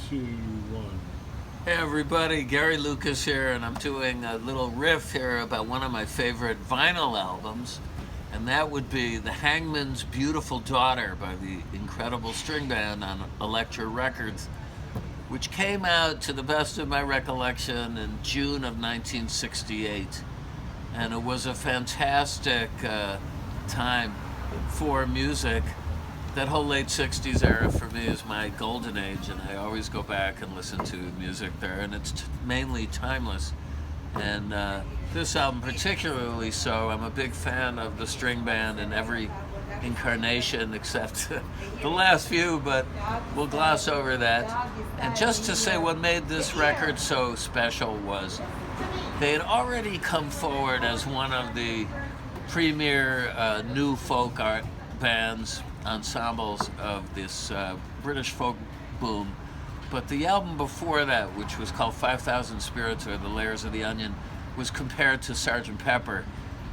2, 1. Hey everybody, Gary Lucas here, and I'm doing a little riff here about one of my favorite vinyl albums, and that would be the Hangman's Beautiful Daughter by the incredible string band on Elektra Records, which came out, to the best of my recollection, in June of 1968. And it was a fantastic time for music. That whole late 60s era for me is my golden age, and I always go back and listen to music there, and it's mainly timeless. And this album particularly so. I'm a big fan of the string band in every incarnation except the last few, but we'll gloss over that. And just to say what made this record so special was they had already come forward as one of the premier new folk art bands, ensembles of this British folk boom. But the album before that, which was called 5,000 Spirits or The Layers of the Onion, was compared to Sgt. Pepper,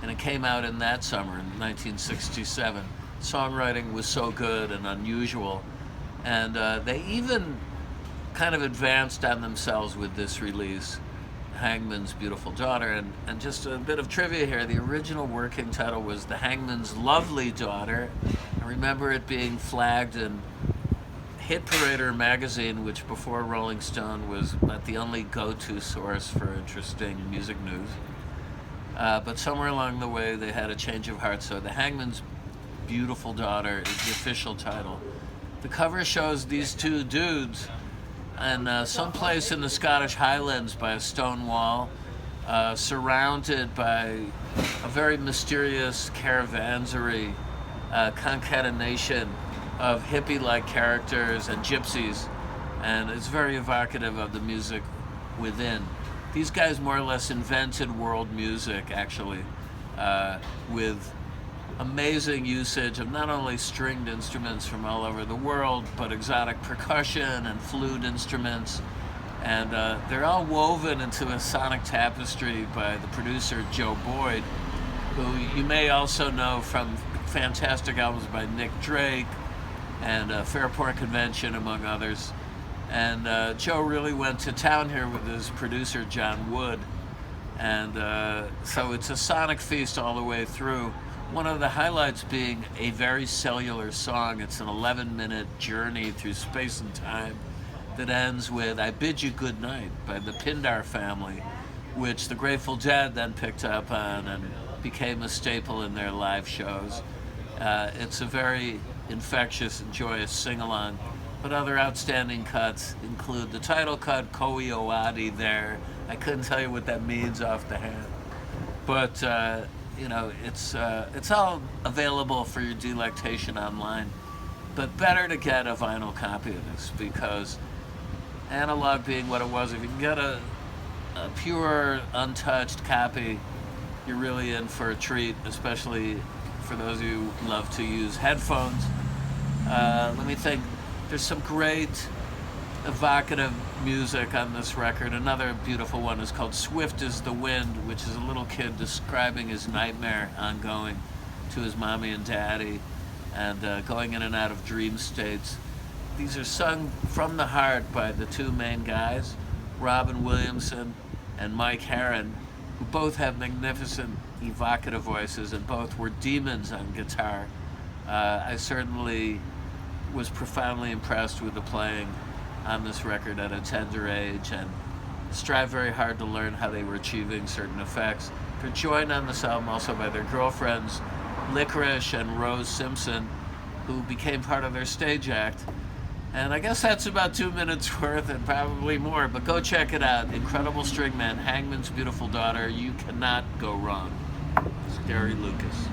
and it came out in that summer in 1967. Songwriting was so good and unusual, and they even kind of advanced on themselves with this release, Hangman's Beautiful Daughter. And just a bit of trivia here, the original working title was The Hangman's Lovely Daughter. I remember it being flagged in Hit Parader magazine, which before Rolling Stone was about the only go-to source for interesting music news. But somewhere along the way they had a change of heart, so The Hangman's Beautiful Daughter is the official title. The cover shows these two dudes and someplace in the Scottish Highlands by a stone wall, surrounded by a very mysterious caravanserai, concatenation of hippie-like characters and gypsies, and it's very evocative of the music within. These guys more or less invented world music, actually, with amazing usage of not only stringed instruments from all over the world, but exotic percussion and flute instruments. And they're all woven into a sonic tapestry by the producer Joe Boyd, who you may also know from fantastic albums by Nick Drake and Fairport Convention, among others. And Joe really went to town here with his producer John Wood. And so it's a sonic feast all the way through. One of the highlights being a very cellular song. It's an 11-minute journey through space and time that ends with I Bid You Good Night by the Pindar Family, which the Grateful Dead then picked up on and became a staple in their live shows. It's a very infectious and joyous sing-along, but other outstanding cuts include the title cut, Koi Oadi there. I couldn't tell you what that means off the hand, but you know, it's all available for your delectation online. But better to get a vinyl copy of this, because analog being what it was, if you can get a pure, untouched copy, you're really in for a treat, especially for those of you who love to use headphones. Let me think. There's some great evocative music on this record. Another beautiful one is called Swift as the Wind, which is a little kid describing his nightmare ongoing to his mommy and daddy, and going in and out of dream states. These are sung from the heart by the two main guys, Robin Williamson and Mike Herron, who both have magnificent evocative voices, and both were demons on guitar. I certainly was profoundly impressed with the playing on this record at a tender age, and strive very hard to learn how they were achieving certain effects. They're joined on this album also by their girlfriends Licorice and Rose Simpson, who became part of their stage act. And I guess that's about 2 minutes worth, and probably more, but go check it out. Incredible string man, Hangman's Beautiful Daughter. You cannot go wrong. It's Gary Lucas.